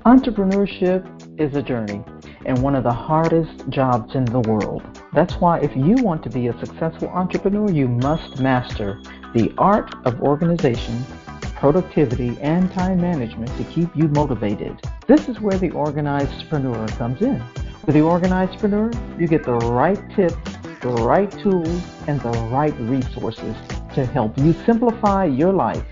Entrepreneurship is a journey and one of the hardest jobs in the world. That's why if you want to be a successful entrepreneur, you must master the art of organization, productivity, and time management to keep you motivated. This is where the OrganizedPreneur comes in. With the OrganizedPreneur, you get the right tips, the right tools, and the right resources to help you simplify your life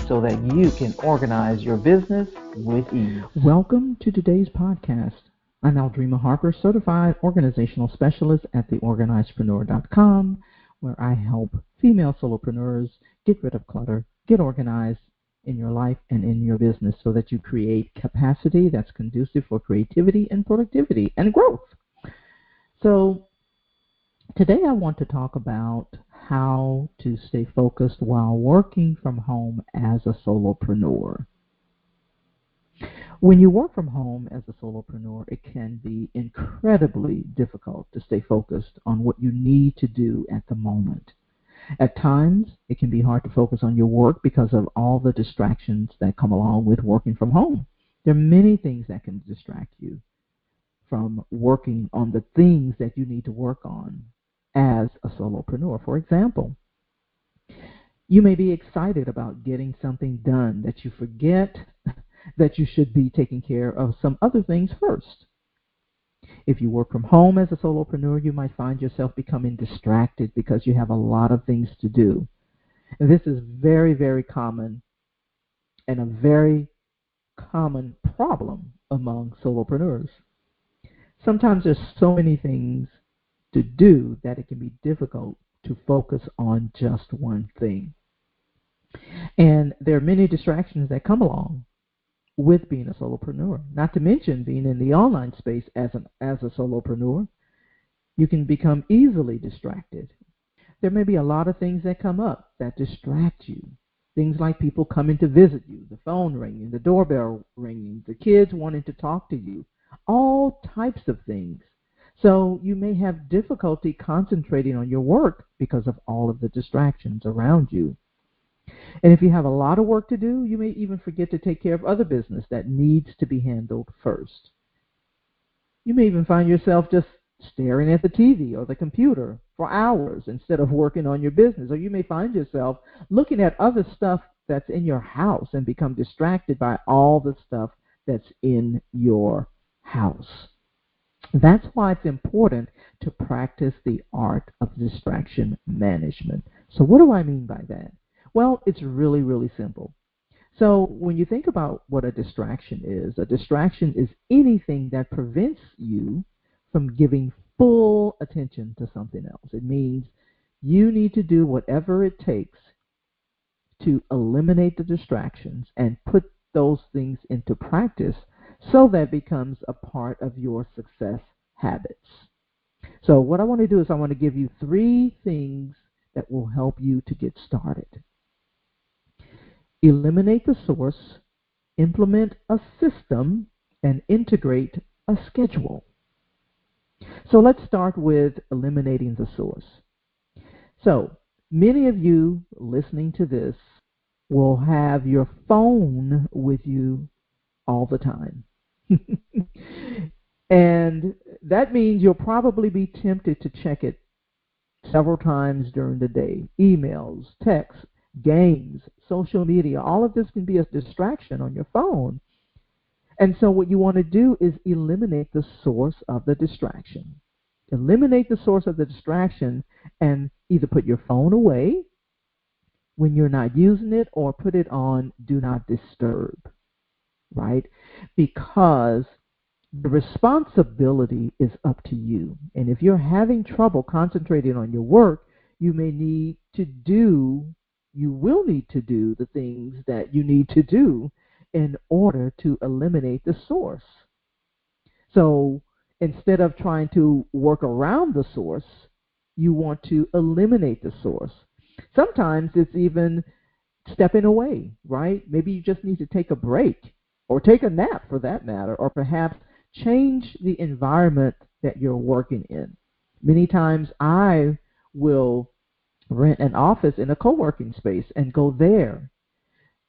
so that you can organize your business with ease. Welcome to today's podcast. I'm Aldreama Harper, Certified Organizational Specialist at theorganizedpreneur.com, where I help female solopreneurs get rid of clutter, get organized in your life and in your business so that you create capacity that's conducive for creativity and productivity and growth. So today I want to talk about how to stay focused while working from home as a solopreneur. When you work from home as a solopreneur, it can be incredibly difficult to stay focused on what you need to do at the moment. At times, it can be hard to focus on your work because of all the distractions that come along with working from home. There are many things that can distract you from working on the things that you need to work on as a solopreneur. For example, you may be excited about getting something done that you forget that you should be taking care of some other things first. If you work from home as a solopreneur, you might find yourself becoming distracted because you have a lot of things to do. And this is very, very common and a very common problem among solopreneurs. Sometimes there's so many things to do that it can be difficult to focus on just one thing. And there are many distractions that come along with being a solopreneur, not to mention being in the online space as a solopreneur. You can become easily distracted. There may be a lot of things that come up that distract you. Things like people coming to visit you, the phone ringing, the doorbell ringing, the kids wanting to talk to you, all types of things. So you may have difficulty concentrating on your work because of all of the distractions around you. And if you have a lot of work to do, you may even forget to take care of other business that needs to be handled first. You may even find yourself just staring at the TV or the computer for hours instead of working on your business. Or you may find yourself looking at other stuff that's in your house and become distracted by all the stuff that's in your house. That's why it's important to practice the art of distraction management. So what do I mean by that? Well, it's really, really simple. So when you think about what a distraction is anything that prevents you from giving full attention to something else. It means you need to do whatever it takes to eliminate the distractions and put those things into practice so that it becomes a part of your success habits. So what I want to do is I want to give you 3 things that will help you to get started. Eliminate the source, implement a system, and integrate a schedule. So let's start with eliminating the source. So many of you listening to this will have your phone with you all the time. And that means you'll probably be tempted to check it several times during the day. Emails, texts, games, social media, all of this can be a distraction on your phone. And so what you want to do is eliminate the source of the distraction. Eliminate the source of the distraction and either put your phone away when you're not using it or put it on Do Not Disturb, right? Because the responsibility is up to you. And if you're having trouble concentrating on your work, you will need to do the things that you need to do in order to eliminate the source. So instead of trying to work around the source, you want to eliminate the source. Sometimes it's even stepping away, right? Maybe you just need to take a break or take a nap for that matter, or perhaps change the environment that you're working in. Many times I will rent an office in a co-working space and go there.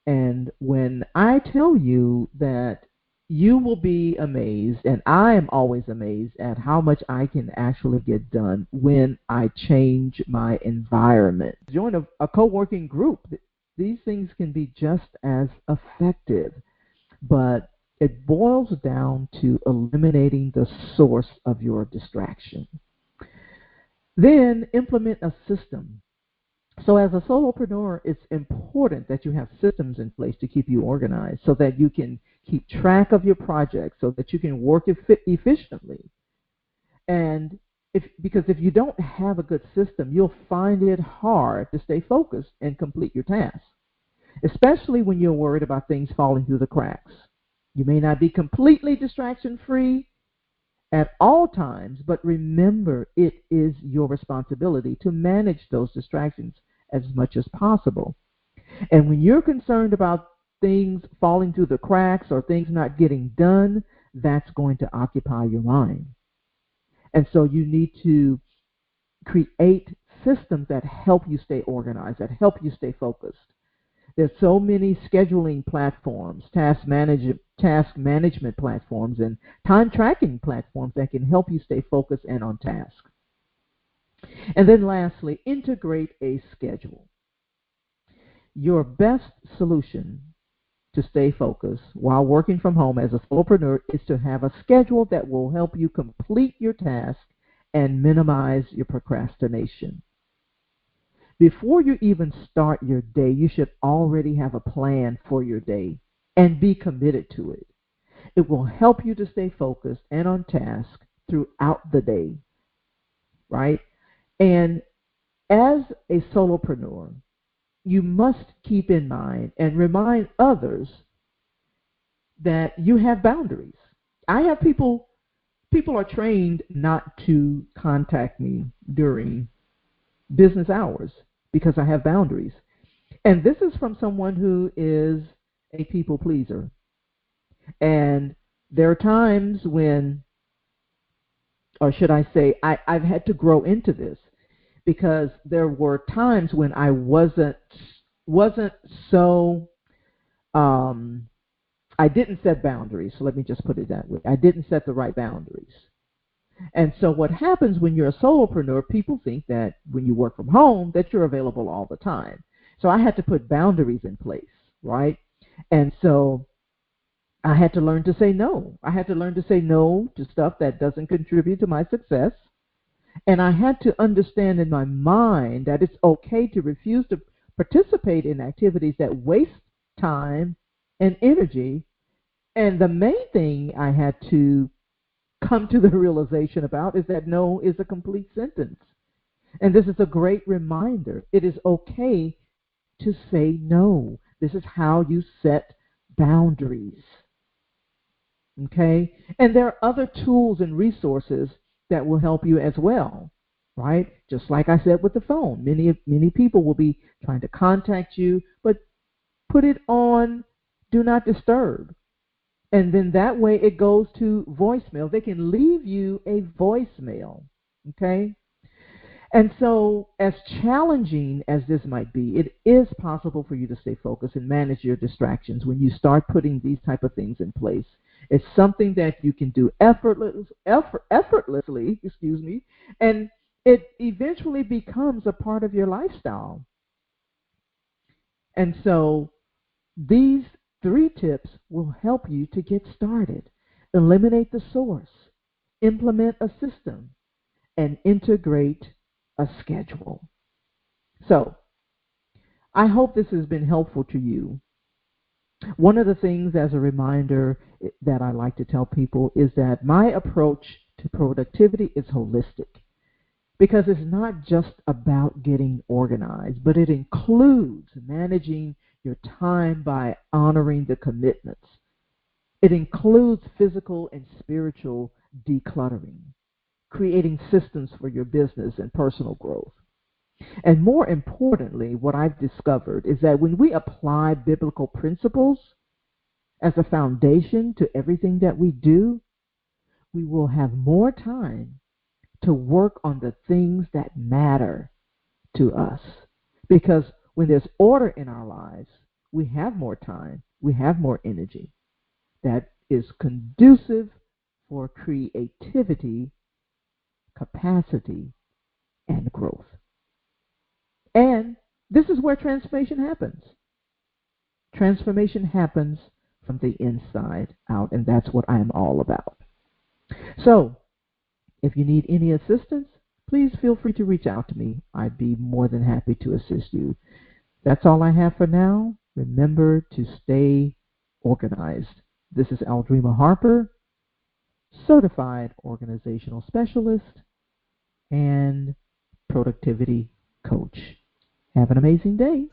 And when I tell you that you will be amazed, and I am always amazed at how much I can actually get done when I change my environment. Join a co-working group. These things can be just as effective, but it boils down to eliminating the source of your distraction. Then implement a system. So as a solopreneur, it's important that you have systems in place to keep you organized so that you can keep track of your projects, so that you can work efficiently. And because if you don't have a good system, you'll find it hard to stay focused and complete your tasks, especially when you're worried about things falling through the cracks. You may not be completely distraction-free at all times, but remember, it is your responsibility to manage those distractions as much as possible. And when you're concerned about things falling through the cracks or things not getting done, that's going to occupy your mind. And so you need to create systems that help you stay organized, that help you stay focused. There's so many scheduling platforms, task management platforms, and time tracking platforms that can help you stay focused and on task. And then lastly, integrate a schedule. Your best solution to stay focused while working from home as a solopreneur is to have a schedule that will help you complete your task and minimize your procrastination. Before you even start your day, you should already have a plan for your day and be committed to it. It will help you to stay focused and on task throughout the day, right? And as a solopreneur, you must keep in mind and remind others that you have boundaries. I have people are trained not to contact me during business hours because I have boundaries. And this is from someone who is a people pleaser. And there are times when, or should I say, I've had to grow into this, because there were times when I wasn't so, I didn't set boundaries. So let me just put it that way. I didn't set the right boundaries. And so what happens when you're a solopreneur, people think that when you work from home that you're available all the time. So I had to put boundaries in place, right? And so I had to learn to say no. I had to learn to say no to stuff that doesn't contribute to my success. And I had to understand in my mind that it's okay to refuse to participate in activities that waste time and energy. And the main thing I had to come to the realization about is that no is a complete sentence. And this is a great reminder. It is okay to say no. This is how you set boundaries. Okay? And there are other tools and resources that will help you as well, right? Just like I said with the phone. Many people will be trying to contact you, but put it on Do Not Disturb. And then that way it goes to voicemail. They can leave you a voicemail, okay? And so as challenging as this might be, it is possible for you to stay focused and manage your distractions when you start putting these type of things in place. It's something that you can do effortlessly, and it eventually becomes a part of your lifestyle. And so these 3 tips will help you to get started. Eliminate the source, implement a system, and integrate a schedule. So, I hope this has been helpful to you. One of the things, as a reminder, that I like to tell people is that my approach to productivity is holistic, because it's not just about getting organized, but it includes managing your time by honoring the commitments. It includes physical and spiritual decluttering, creating systems for your business and personal growth. And more importantly, what I've discovered is that when we apply biblical principles as a foundation to everything that we do, we will have more time to work on the things that matter to us. Because when there's order in our lives, we have more time, we have more energy. That is conducive for creativity, capacity, and growth. And this is where transformation happens. Transformation happens from the inside out, and that's what I'm all about. So, if you need any assistance, please feel free to reach out to me. I'd be more than happy to assist you. That's all I have for now. Remember to stay organized. This is Aldreama Harper, certified organizational specialist and productivity coach. Have an amazing day.